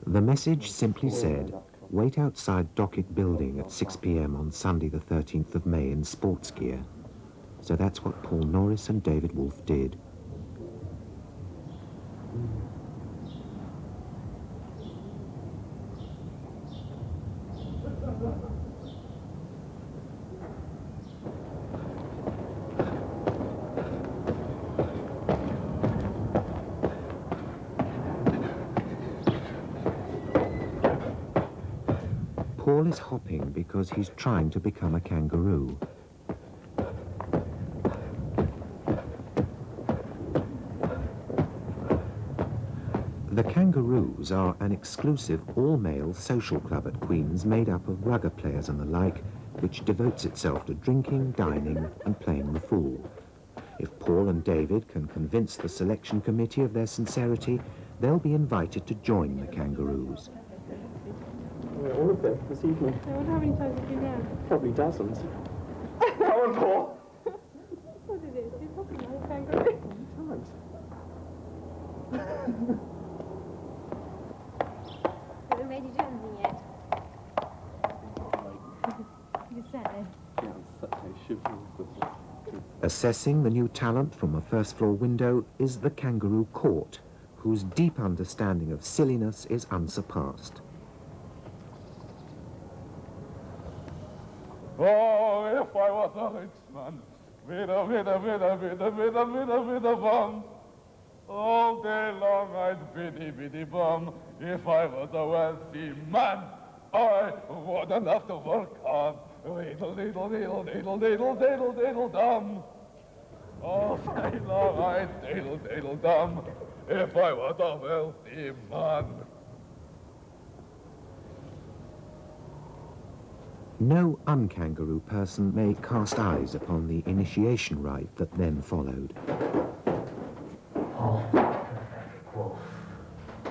The message simply said, wait outside Docket Building at 6 p.m. on Sunday the 13th of May in sports gear. So that's what Paul Norris and David Wolfe did. Paul is hopping because he's trying to become a kangaroo. The Kangaroos are an exclusive all-male social club at Queen's made up of rugby players and the like, which devotes itself to drinking, dining and playing the fool. If Paul and David can convince the selection committee of their sincerity, they'll be invited to join the Kangaroos. All of them this evening. I wonder how many times have you been there? Probably dozens. Come on, Paul! What is it? You're talking about a kangaroo. Times. Haven't made you do anything yet. You said. Assessing the new talent from a first-floor window is the Kangaroo Court, whose deep understanding of silliness is unsurpassed. Oh, if I was a rich man, with a bum. All day long I'd biddy bum. If I was a wealthy man, I wouldn't have to work hard. Diddle dum. All day long I'd diddle dum. If I was a wealthy man. No un-kangaroo person may cast eyes upon the initiation rite that then followed. Oh, Wolf, do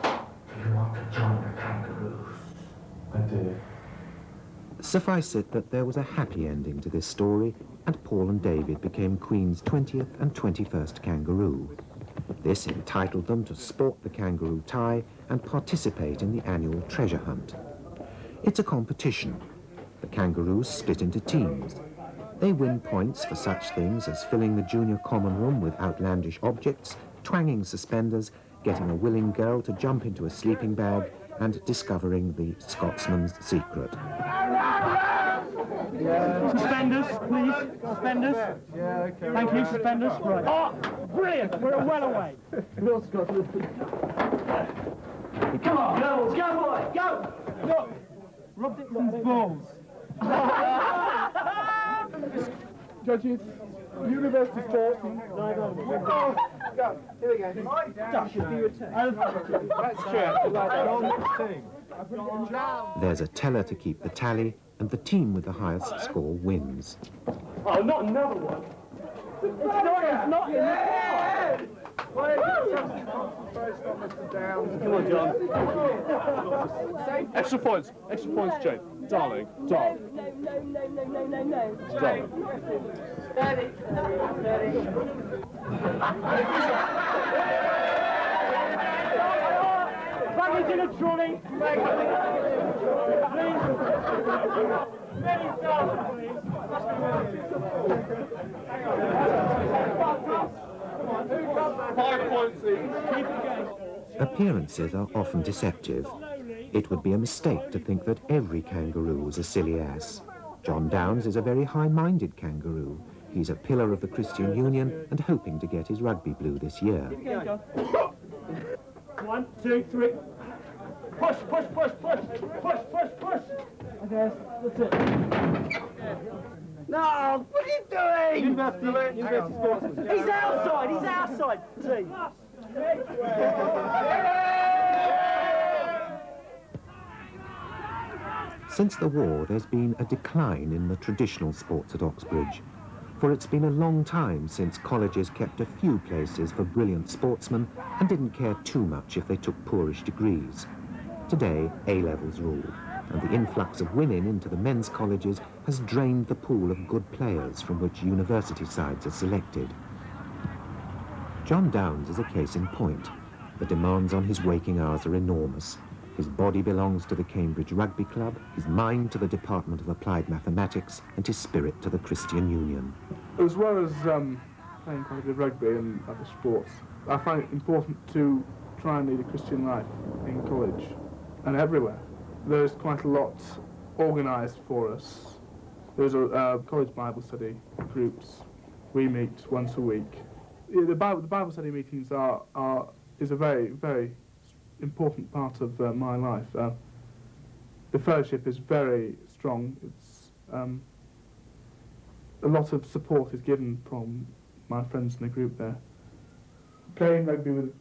you want to join the Kangaroos? I do. Suffice it that there was a happy ending to this story, and Paul and David became Queen's 20th and 21st Kangaroo. This entitled them to sport the kangaroo tie and participate in the annual treasure hunt. It's a competition. The Kangaroos split into teams. They win points for such things as filling the junior common room with outlandish objects, twanging suspenders, getting a willing girl to jump into a sleeping bag, and discovering the Scotsman's secret. Suspenders, please. Suspenders. Yeah, okay. Thank you, suspenders. Right. Oh, brilliant. We're well away. North Scotland. Come on, girls. Go, boy. Go. Look. Rob Dixon's balls. Judges, University sportsmen. Oh, go. Here we go. That should be your turn. That's true. There's a teller to keep the tally, and the team with the highest score wins. Oh, not another one. It's not in the car. Come on, John. Extra points, Jane. Darling. No. Darling. Back into the trolley. Appearances are often deceptive. It would be a mistake to think that every kangaroo is a silly ass. John Downes is a very high-minded kangaroo. He's a pillar of the Christian Union and hoping to get his rugby blue this year. 1, 2, 3. Push. Okay, that's it. No, what are you doing? University sportsman. He's outside. See. Since the war, there's been a decline in the traditional sports at Oxbridge. For it's been a long time since colleges kept a few places for brilliant sportsmen and didn't care too much if they took poorish degrees. Today, A-levels rule, and the influx of women into the men's colleges has drained the pool of good players from which university sides are selected. John Downes is a case in point. The demands on his waking hours are enormous. His body belongs to the Cambridge Rugby Club, his mind to the Department of Applied Mathematics, and his spirit to the Christian Union. As well as playing quite a bit of rugby and other sports, I find it important to try and lead a Christian life in college and everywhere. There's quite a lot organised for us. There's a college Bible study groups. We meet once a week. Yeah, the Bible study meetings is a very, very important part of my life. The fellowship is very strong. It's a lot of support is given from my friends in the group there. Playing rugby with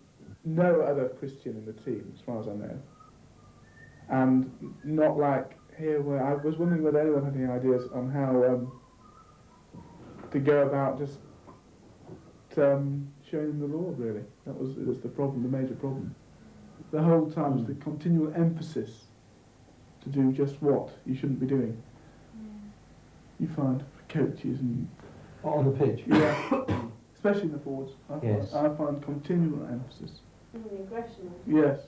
no other Christian in the team, as far as I know, and not like here where I was wondering whether anyone had any ideas on how to go about just showing them the Lord. Really, that was the problem, the major problem. The whole time was the continual emphasis to do just what you shouldn't be doing. You find coaches and On the pitch? yeah, especially in the forwards. Yes. I find continual emphasis. The aggression. Yes.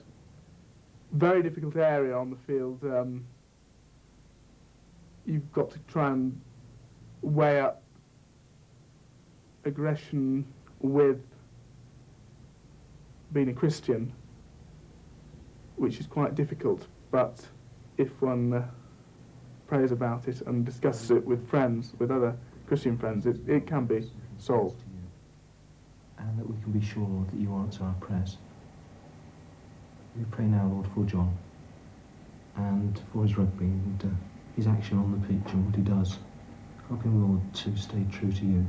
Very difficult area on the field. You've got to try and weigh up aggression with being a Christian, which is quite difficult, but if one prays about it and discusses it with friends, with other Christian friends, it can be solved. And that we can be sure that you answer our prayers. We pray now, Lord, for John and for his rugby and his action on the pitch and what he does. Help him, Lord, to stay true to you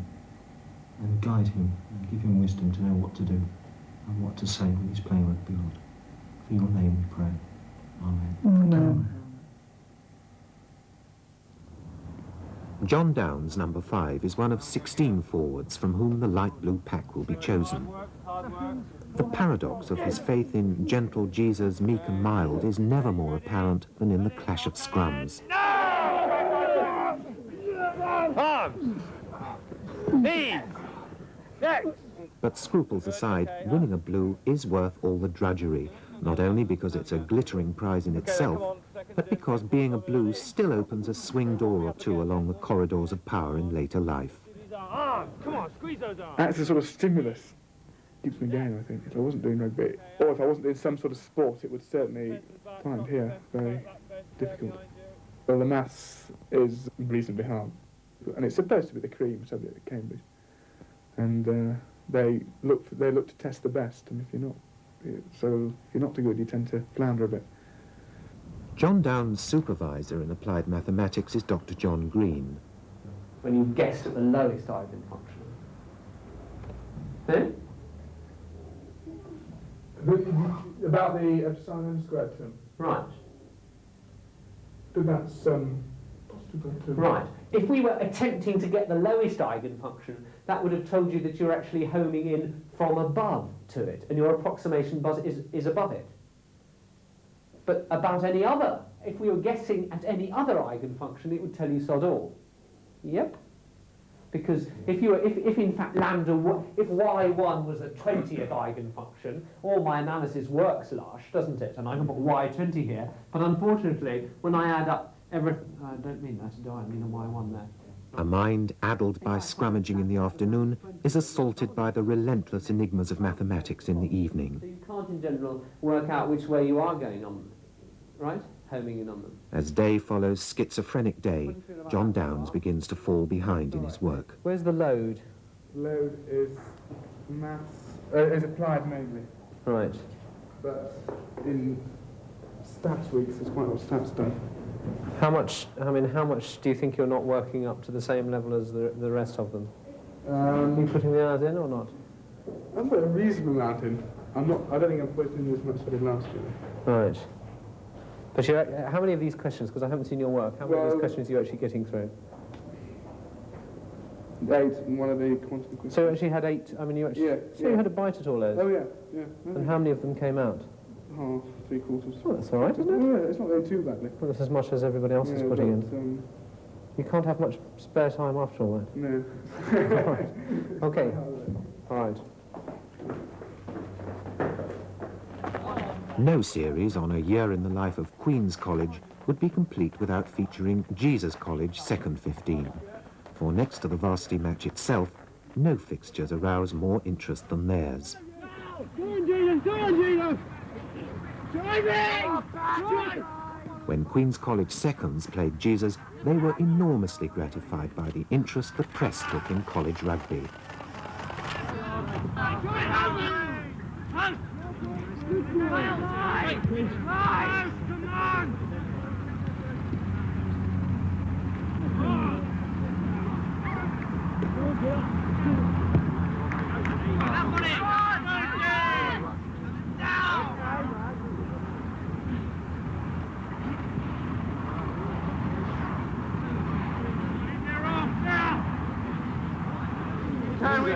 and guide him and give him wisdom to know what to do and what to say when he's playing rugby, Lord. For your name we pray. Amen. Amen. John Downes, number 5, is one of 16 forwards from whom the light blue pack will be chosen. The paradox of his faith in gentle Jesus, meek and mild, is never more apparent than in the clash of scrums. Arms! Knees! Next! But scruples aside, winning a blue is worth all the drudgery, not only because it's a glittering prize in itself, but because being a blue still opens a swing door or two along the corridors of power in later life. Arms! Come on, squeeze those arms! That's a sort of stimulus. Keeps me going, I think. If I wasn't doing rugby, or if I wasn't doing some sort of sport, it would certainly find here very difficult. Well, the maths is reasonably hard, and it's supposed to be the cream subject at Cambridge. And they look to test the best, and if you're not too good, you tend to flounder a bit. John Downes' supervisor in applied mathematics is Dr. John Green. When you guessed at the lowest eigenfunction. Eh? About the epsilon squared term. Right. But that's Right. If we were attempting to get the lowest eigenfunction, that would have told you that you're actually homing in from above to it, and your approximation buzz is above it. But about any other, if we were guessing at any other eigenfunction, it would tell you sod all. Yep. Because if in fact if y1 was a 20th eigenfunction, all my analysis works lush, doesn't it? And I can put y20 here, but unfortunately, when I add up everything, I don't mean that, do I? I mean a y1 there. A mind addled by scrummaging in the afternoon is assaulted by the relentless enigmas of mathematics in the evening. So you can't in general work out which way you are going on them, right? Homing in on them. As day follows schizophrenic day, John Downes begins to fall behind in his work. Where's the load? load is maths, is applied mainly. Right. But in stats weeks, there's quite a lot of stats done. How much do you think you're not working up to the same level as the rest of them? Are you putting the hours in or not? I've put a reasonable amount in. I don't think I'm putting in as much as I did last year. Right. But how many of these questions, because I haven't seen your work, how many of these questions are you actually getting through? 8 in one of the quantity questions. So you actually had 8, you had a bite at all those? Oh, yeah. And how many of them came out? Half, 3/4. Oh, that's all right, isn't it? Yeah, it's not going too badly. Well, that's as much as everybody else is putting in. You can't have much spare time after all that. No. All right. Okay. All right. No series on a year in the life of Queen's College would be complete without featuring Jesus College second 15. For next to the varsity match itself, no fixtures arouse more interest than theirs. Go on, Jesus! Go on, Jesus! Driving! When Queen's College seconds played Jesus, they were enormously gratified by the interest the press took in college rugby.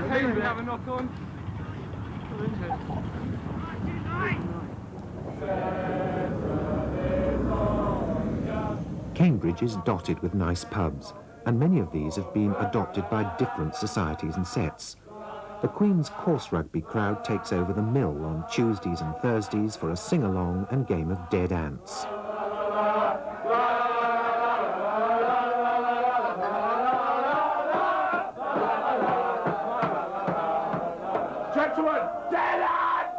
Can we have a knock on? Cambridge is dotted with nice pubs, and many of these have been adopted by different societies and sets. The Queen's course rugby crowd takes over the Mill on Tuesdays and Thursdays for a sing-along and game of dead ants. Gentlemen, dead ants!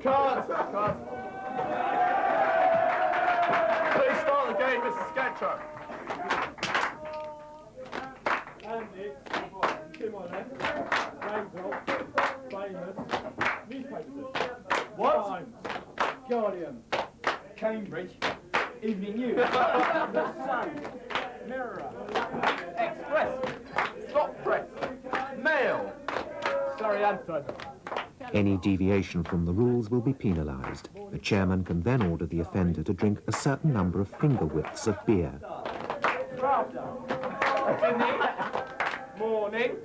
Cards! Please start the game, Mr. Sketcher. And it's Kim on left, James off, famous, newspapers. What? Times, Guardian, Cambridge, Evening News, The Sun, Mirror, Express, Stop Press, Mail, Surrey Advertiser. Any deviation from the rules will be penalised. The chairman can then order the offender to drink a certain number of finger widths of beer. Sydney, Morning,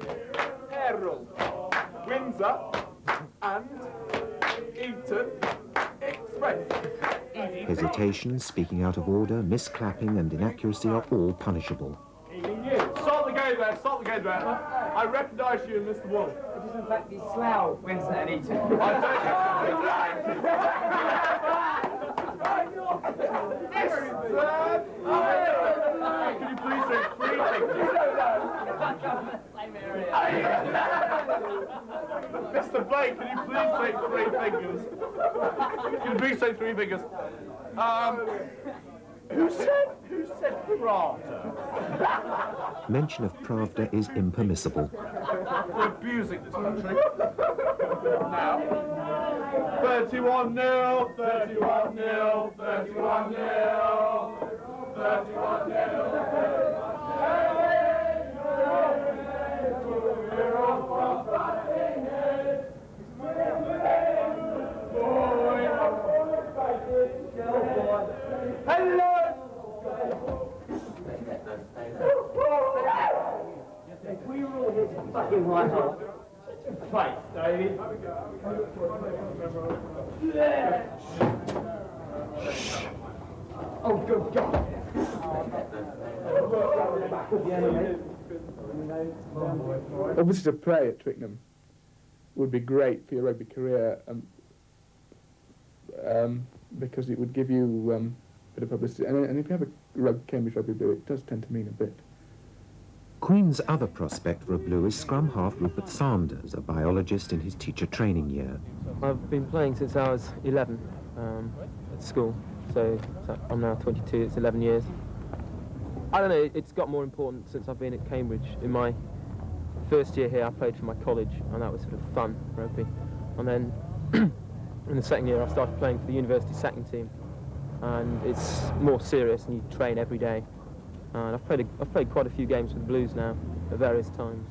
Herald, Windsor, and Eton Express. Hesitation, speaking out of order, misclapping and inaccuracy are all punishable. Evening News. Start the game there, start the game there. I recognise you, Mr. Wall. It is in fact the Slough, Windsor and Eton. Can you please say three fingers? Mr. Blake, can you please say three fingers? Can you please say three fingers? Who said Pravda? Mention of Pravda is impermissible. We're abusing this country. Now, 31-0, 31-0, 31-0, 31-0. Hello! We were all his fucking right off. Face, David. Oh, good God. Obviously, to play at Twickenham would be great for your rugby career, because it would give you a bit of publicity. And if you have a Cambridge Rugby Blue, it does tend to mean a bit. Queen's other prospect for a Blue is scrum half Rupert Sanders, a biologist in his teacher training year. I've been playing since I was 11 at school, so I'm now 22, it's 11 years. I don't know, it's got more important since I've been at Cambridge. In my first year here I played for my college, and that was sort of fun rugby. And then in the second year I started playing for the university sacking team, and it's more serious and you train every day. And I've played quite a few games with the Blues now at various times.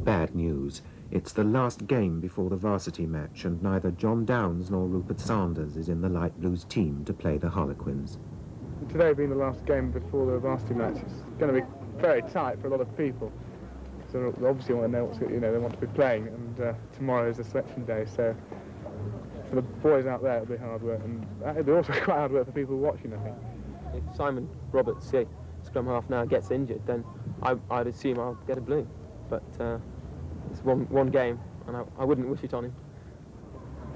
Bad news. It's the last game before the varsity match, and neither John Downes nor Rupert Sanders is in the Light Blues team to play the Harlequins. Today being the last game before the varsity match, it's going to be very tight for a lot of people. So they obviously want to know what's, they want to be playing, and tomorrow is the selection day. So for the boys out there, it'll be hard work, and it'll be also quite hard work for people watching, I think. If Simon Roberts, scrum half now, gets injured, then I'd assume I'll get a blue. But it's one game, and I wouldn't wish it on him.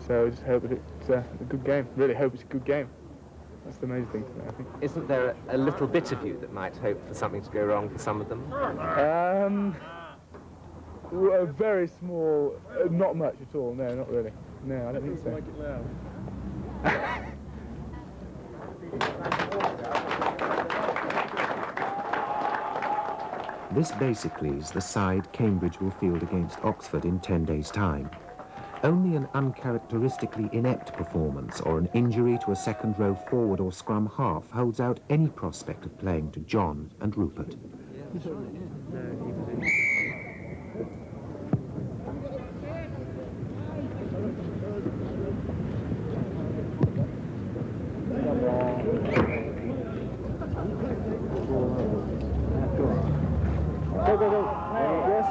So I just hope that it's a good game. Really hope it's a good game. That's the major thing today, I think. Isn't there a little bit of you that might hope for something to go wrong for some of them? A very small, not much at all. No, not really. No, I don't think so. This basically is the side Cambridge will field against Oxford in 10 days' time. Only an uncharacteristically inept performance or an injury to a second-row forward or scrum half holds out any prospect of playing to John and Rupert. Go, go, go. Yes.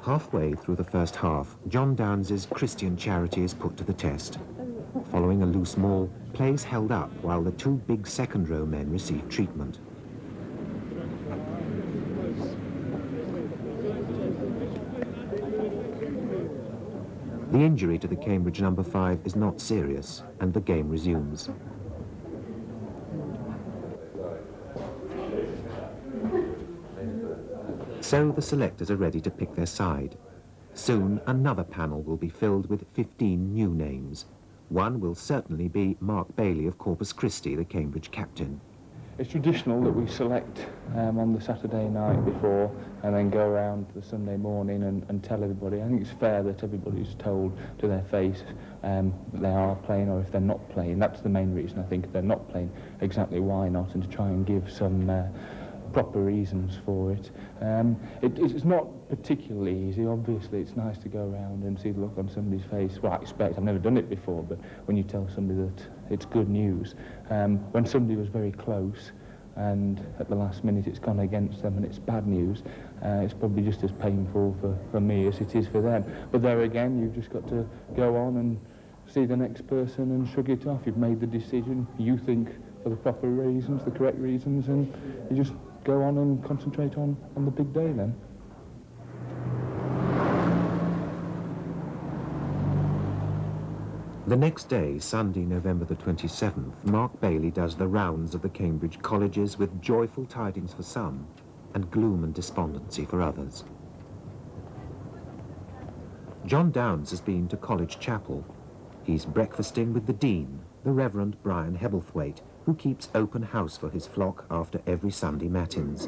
Halfway through the first half, John Downes's Christian charity is put to the test. Following a loose maul, play is held up while the two big second-row men receive treatment. The injury to the Cambridge number 5 is not serious, and the game resumes. So the selectors are ready to pick their side. Soon another panel will be filled with 15 new names. One will certainly be Mark Bailey of Corpus Christi, the Cambridge captain. It's traditional that we select on the Saturday night before and then go around the Sunday morning and tell everybody. I think it's fair that everybody's told to their face that they are playing or if they're not playing. That's the main reason, I think, if they're not playing, exactly why not, and to try and give some proper reasons for it. It's not particularly easy. Obviously, it's nice to go around and see the look on somebody's face. Well, I expect, I've never done it before, but when you tell somebody that it's good news. When somebody was very close and at the last minute it's gone against them and it's bad news, it's probably just as painful for me as it is for them. But there again, you've just got to go on and see the next person and shrug it off. You've made the decision, you think, for the proper reasons, the correct reasons, and you just go on and concentrate on the big day then. The next day, Sunday, November the 27th, Mark Bailey does the rounds of the Cambridge colleges with joyful tidings for some and gloom and despondency for others. John Downes has been to College Chapel. He's breakfasting with the Dean, the Reverend Brian Hebblethwaite, who keeps open house for his flock after every Sunday matins.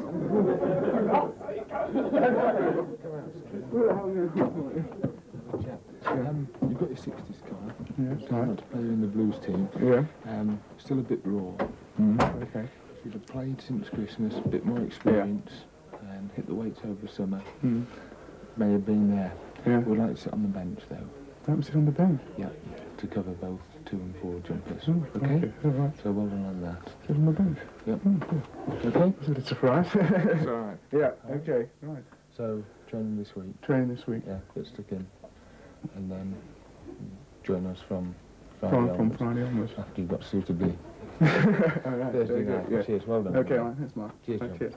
You've got your 60s card. Yeah, so right. To play in the Blues team. Yeah. Still a bit raw. Okay. If you'd have played since Christmas, a bit more experience, and hit the weights over the summer, may have been there. Yeah. We'd like to sit on the bench, though. Don't sit on the bench? Yeah, to cover both 2 and 4 jumpers. Okay? All right. So well done on that. Sit on the bench? Yep. Okay. Is it a surprise? It's all right. Yeah, okay, right. So, training this week. Training this week? Yeah, get stuck in. And then join us from Friday From onwards. Friday onwards. After you've got suitably. All right. Thursday night. Yeah. Cheers, well done. Okay, all right, thanks, Mark. Cheers, Right, John. cheers.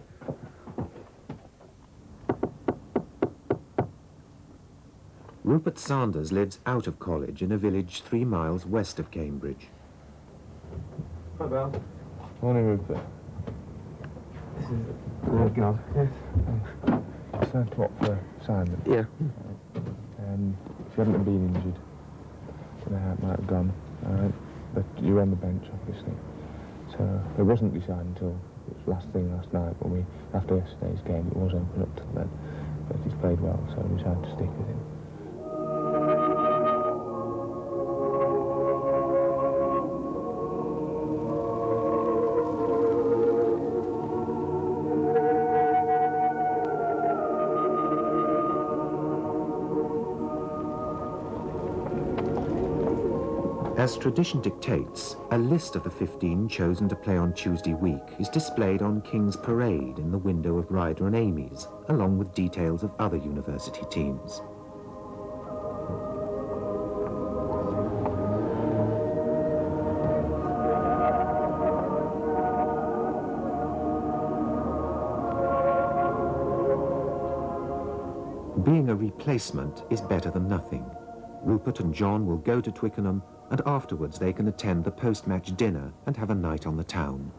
Rupert Sanders lives out of college in a village 3 miles west of Cambridge. Hi, Val. Morning, Rupert. This is the girl. Yes. It's time to opt for Simon. Yeah. If you hadn't been injured, I don't know how it might have gone, all right? But you were on the bench, obviously. So it wasn't decided until it was last thing last night when we, after yesterday's game, it was open up till then. But he's played well, so we decided to stick with him. As tradition dictates, a list of the 15 chosen to play on Tuesday week is displayed on King's Parade in the window of Ryder and Amy's, along with details of other university teams. Being a replacement is better than nothing. Rupert and John will go to Twickenham, and afterwards they can attend the post-match dinner and have a night on the town.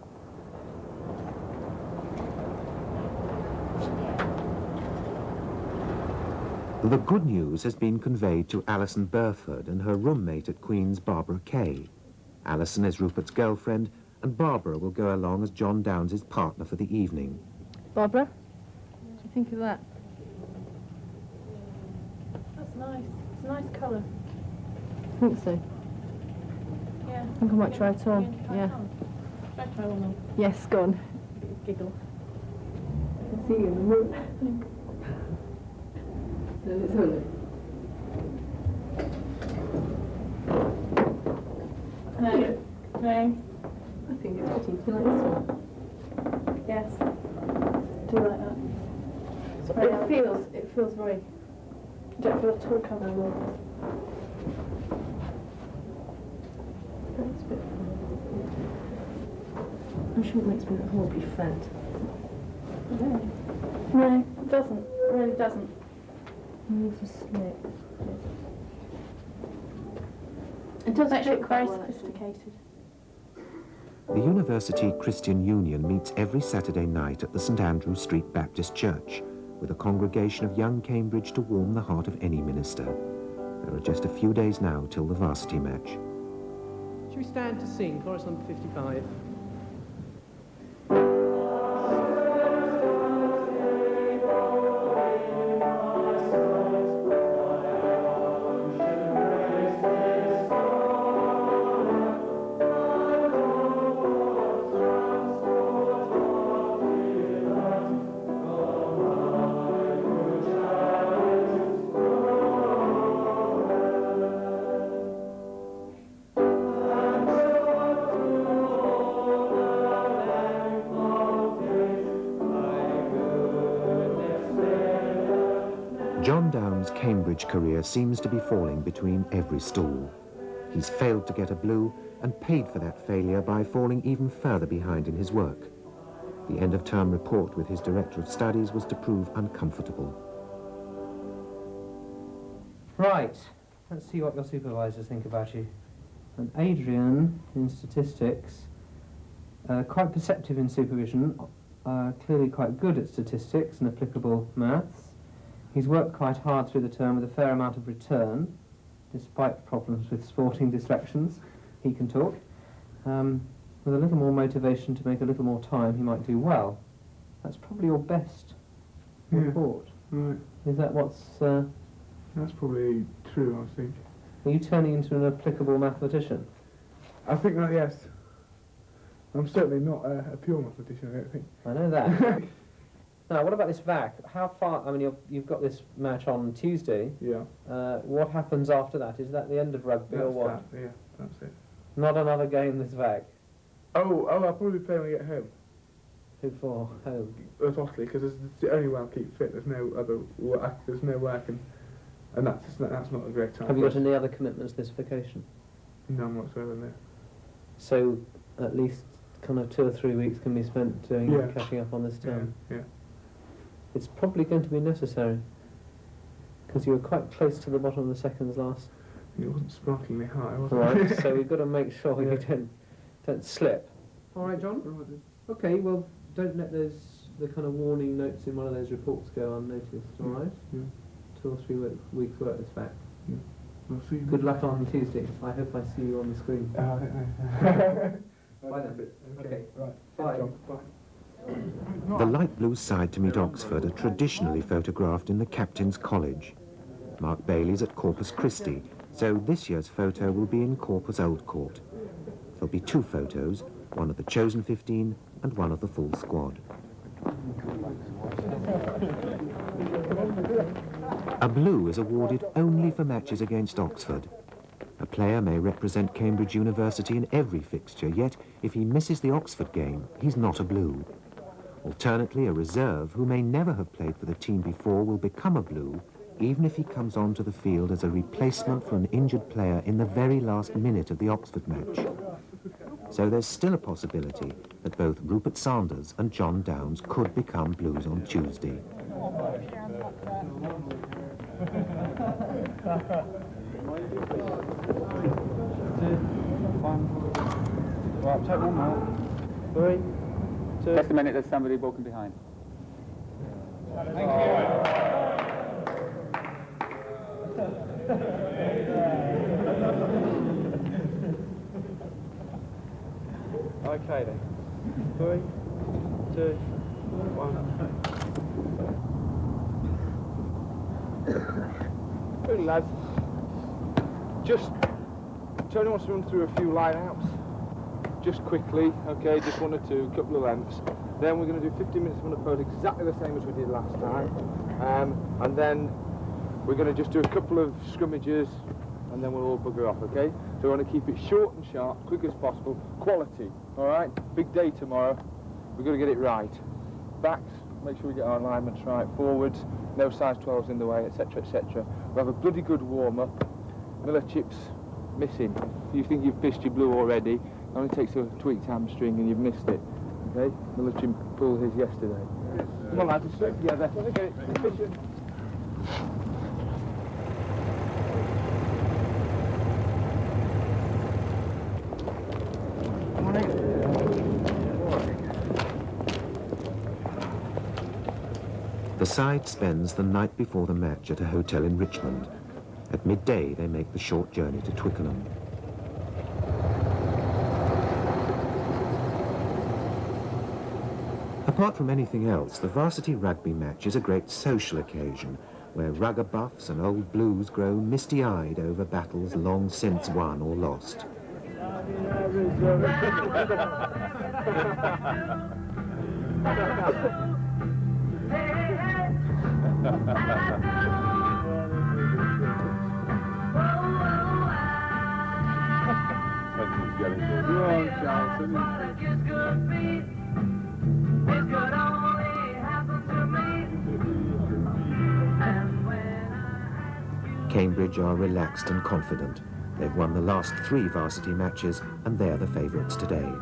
The good news has been conveyed to Alison Burford and her roommate at Queen's, Barbara Kay. Alison is Rupert's girlfriend, and Barbara will go along as John Downes' partner for the evening. Barbara, what do you think of that? That's nice. It's a nice colour. I think so. Yeah. I think I might try it on. Yeah. Should I try one on? Yes, go on. Giggle. I can see you in the room. Let's have a look. No. No. I think it's pretty. Do you like this one? Yes. Do you like that? It feels very... I don't feel at all comfortable. That's a bit... I'm sure it makes me look horribly fat. No. No, it doesn't. It really doesn't. It's a slip. It does actually look very well, sophisticated. The University Christian Union meets every Saturday night at the St Andrew Street Baptist Church, with a congregation of young Cambridge to warm the heart of any minister. There are just a few days now till the varsity match. Should we stand to sing chorus number 55? John Downes' Cambridge career seems to be falling between every stool. He's failed to get a blue and paid for that failure by falling even further behind in his work. The end-of-term report with his Director of Studies was to prove uncomfortable. Right, let's see what your supervisors think about you. And Adrian, in statistics, quite perceptive in supervision, clearly quite good at statistics and applicable maths. He's worked quite hard through the term with a fair amount of return, despite problems with sporting distractions. He can talk. With a little more motivation to make a little more time, he might do well. That's probably your best report. Right. Is that what's... That's probably true, I think. Are you turning into an applicable mathematician? I think that, yes. I'm certainly not a pure mathematician, I don't think. I know that. Now, what about this VAC? How far... I mean, you've got this match on Tuesday. Yeah. What happens after that? Is that the end of rugby or what? Yeah, that's it. Not another game this VAC? Oh, I'll probably play when I get home. Who for? Home? At Otley, because it's the only way I'll keep fit. There's no other... There's no way I can... And that's not a great time. Have you got any other commitments this vacation? None whatsoever, no. So, at least kind of 2 or 3 weeks can be spent doing catching up on this term? Yeah. It's probably going to be necessary, because you were quite close to the bottom of the seconds last. It wasn't sparklingly high, was it? Right, so we've got to make sure you don't slip. All right, John? Okay, well, don't let the kind of warning notes in one of those reports go unnoticed, all right? Yeah. 2 or 3 weeks work this back. Yeah. I'll see you. Good luck on Tuesday. I hope I see you on the screen. I don't know. Bye then. Okay. Right. Bye. John. Bye. The light blue side to meet Oxford are traditionally photographed in the Captain's College. Mark Bailey's at Corpus Christi, so this year's photo will be in Corpus Old Court. There'll be 2 photos, one of the chosen 15 and one of the full squad. A blue is awarded only for matches against Oxford. A A player may represent Cambridge University in every fixture, yet if he misses the Oxford game, he's not a Blue. Alternately, a reserve who may never have played for the team before will become a Blue, even if he comes onto the field as a replacement for an injured player in the very last minute of the Oxford match. So there's still a possibility that both Rupert Sanders and John Downes could become Blues on Tuesday. Right, take one more. 3, 2. Just a minute, there's somebody walking behind. Thank you. Okay then. 3, 2, 1. Good lads. Just Tony wants to run through a few line-outs. Just quickly, okay, just 1 or 2, couple of lengths. Then we're going to do 15 minutes of approach, exactly the same as we did last time. And then we're going to just do a couple of scrummages, and then we'll all bugger off, okay? So we want to keep it short and sharp, quick as possible, quality, all right? Big day tomorrow. We've got to get it right. Backs, make sure we get our alignments right. Forwards, no size 12s in the way, etc., etc. We'll have a bloody good warm-up. Miller chips missing. If you think you've fished your Blue already, it only takes a tweaked hamstring and you've missed it. Okay? Miller chip pulled his yesterday. Come on lads, let's do it together. Let's get it. Fish it. The side spends the night before the match at a hotel in Richmond. At midday, they make the short journey to Twickenham. Apart from anything else, the varsity rugby match is a great social occasion where rugger buffs and old Blues grow misty-eyed over battles long since won or lost. Cambridge are relaxed and confident. They've won the last 3 varsity matches and they're the favourites today.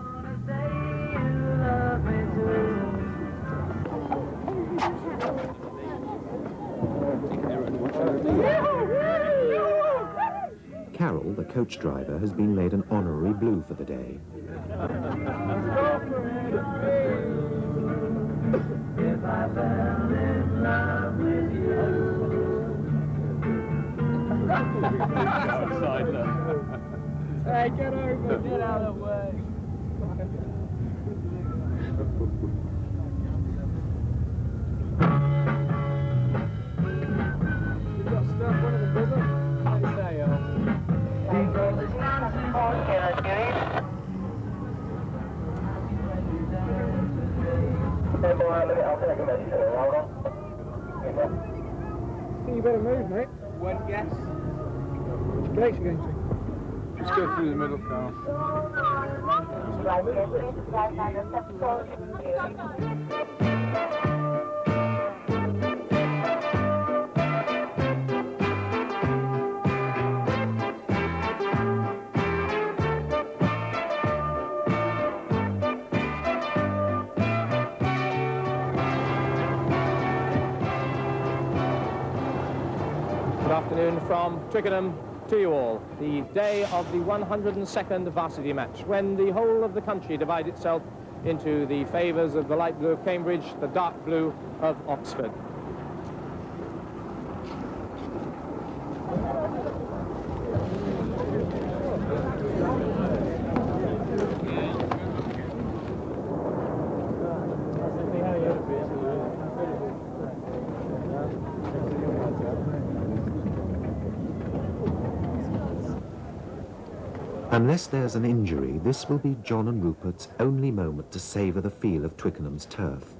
Carol, the coach driver, has been made an honorary Blue for the day. If I fell in love with you. Hey, get over, get out of the way. You've got stuff, one of the business? How do you say, I think you better move, mate. One guess. Which gate's you going to? Just go through the middle, Carl. Good afternoon from Twickenham to you all. The day of the 102nd varsity match, when the whole of the country divides itself into the favours of the light blue of Cambridge, the dark blue of Oxford. Unless there's an injury, this will be John and Rupert's only moment to savour the feel of Twickenham's turf.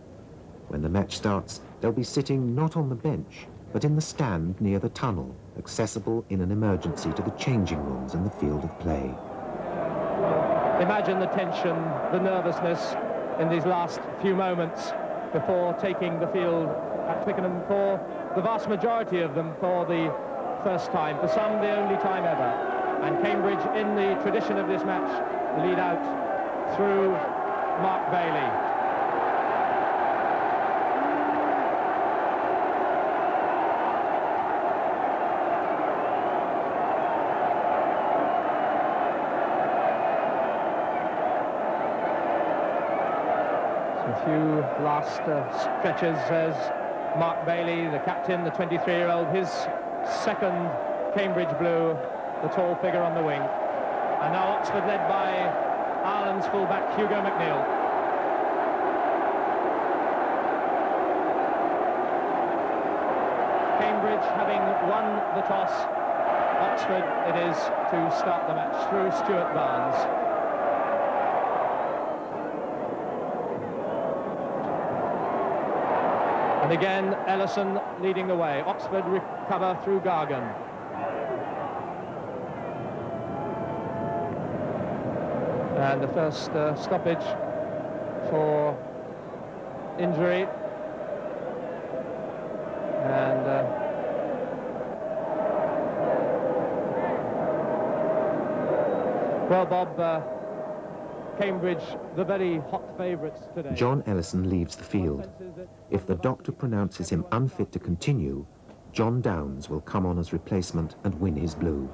When the match starts, they'll be sitting not on the bench, but in the stand near the tunnel, accessible in an emergency to the changing rooms and the field of play. Imagine the tension, the nervousness in these last few moments before taking the field at Twickenham, for the vast majority of them for the first time, for some the only time ever. And Cambridge, in the tradition of this match, lead out through Mark Bailey. So a few last stretches as Mark Bailey, the captain, the 23-year-old, his second Cambridge blue, the tall figure on the wing. And now Oxford led by Ireland's fullback Hugo McNeill. Cambridge having won the toss, Oxford it is to start the match through Stuart Barnes. And again, Ellison leading the way. Oxford recover through Gargan. And the first stoppage for injury. And well, Bob, Cambridge, the very hot favourites today. John Ellison leaves the field. If the doctor pronounces him unfit to continue, John Downes will come on as replacement and win his blue.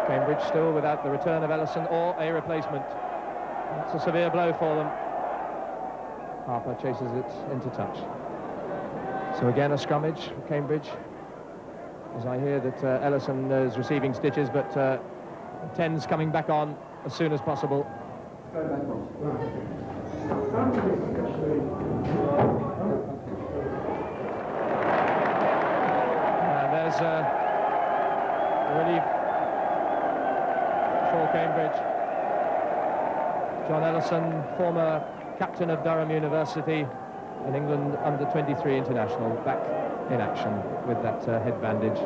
Cambridge still without the return of Ellison or a replacement. It's a severe blow for them. Harper chases it into touch. So again a scrummage for Cambridge. As I hear that Ellison is receiving stitches, but 10's coming back on as soon as possible. And there's relief for Cambridge. John Ellison, former captain of Durham University and England under-23 international, back in action with that head bandage.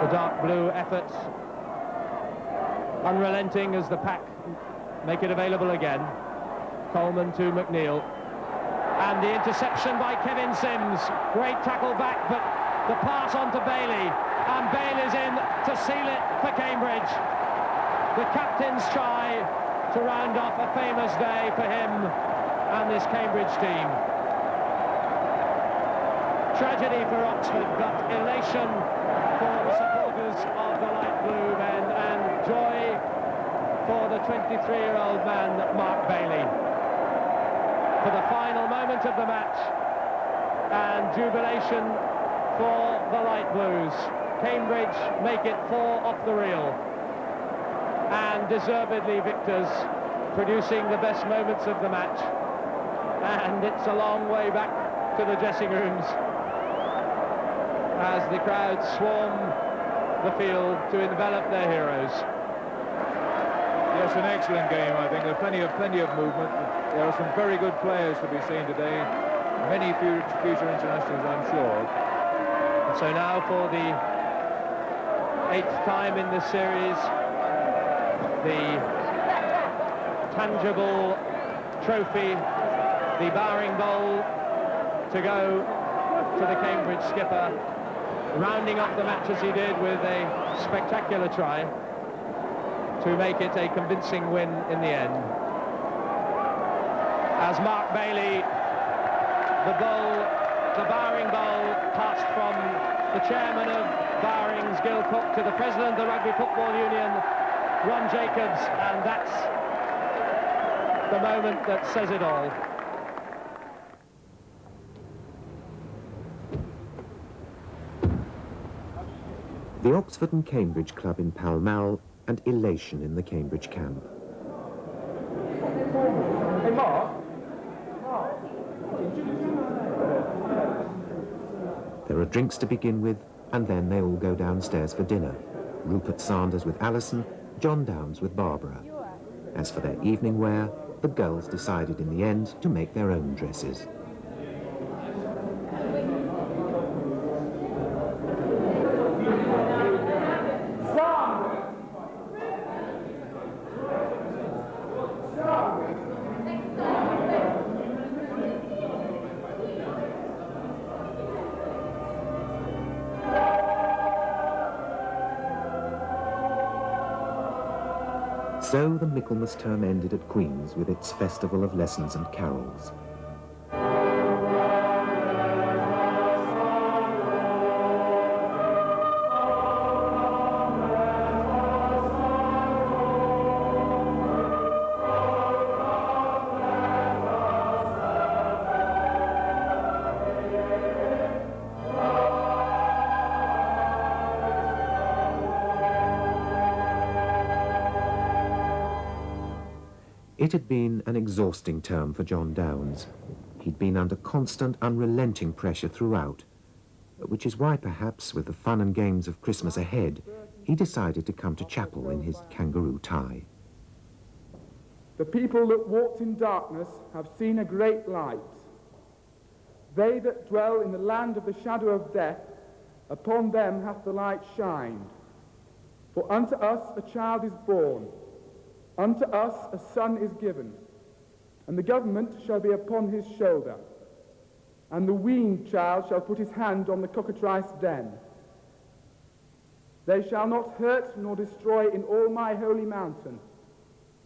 The dark blue effort, unrelenting as the pack make it available again. Coleman to McNeill. And the interception by Kevin Sims. Great tackle back, but the pass on to Bailey. And Bale is in to seal it for Cambridge. The captain's try to round off a famous day for him and this Cambridge team. Tragedy for Oxford, but elation for the supporters of the light blue men, and joy for the 23-year-old man, Mark Bailey. For the final moment of the match, and jubilation for the light blues. Cambridge make it 4 off the reel, and deservedly victors, producing the best moments of the match. And it's a long way back to the dressing rooms as the crowd swarm the field to envelop their heroes. Yes, an excellent game, I think. There's plenty of movement. There are some very good players to be seen today. Many future internationals, I'm sure. And so now for the 8th time in this series, the tangible trophy, the Bowring goal, to go to the Cambridge skipper, rounding up the match as he did with a spectacular try to make it a convincing win in the end. As Mark Bailey, the Bowring goal, passed from the chairman of Bowring's, Gil Cook, to the president of the Rugby Football Union, Ron Jacobs, and that's the moment that says it all. The Oxford and Cambridge Club in Pall Mall, and elation in the Cambridge camp. Hey, Mark. There are drinks to begin with, and then they all go downstairs for dinner. Rupert Sanders with Alison, John Downes with Barbara. As for their evening wear, the girls decided in the end to make their own dresses. So the Michaelmas term ended at Queen's with its festival of lessons and carols. It had been an exhausting term for John Downes. He'd been under constant, unrelenting pressure throughout, which is why perhaps, with the fun and games of Christmas ahead, he decided to come to chapel in his kangaroo tie. The people that walked in darkness have seen a great light. They that dwell in the land of the shadow of death, upon them hath the light shined. For unto us a child is born, unto us a son is given, and the government shall be upon his shoulder. And the weaned child shall put his hand on the cockatrice den. They shall not hurt nor destroy in all my holy mountain,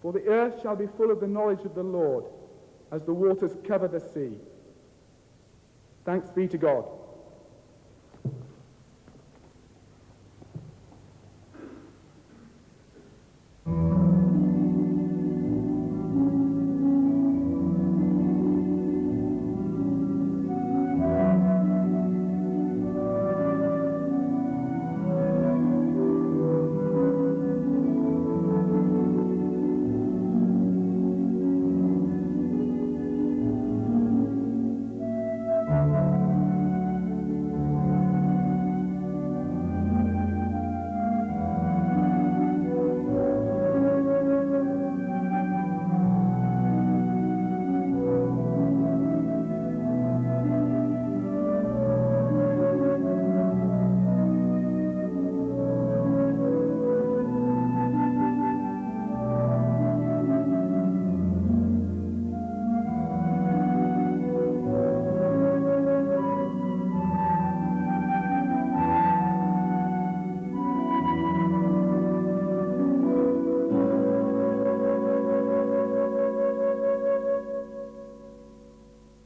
for the earth shall be full of the knowledge of the Lord, as the waters cover the sea. Thanks be to God.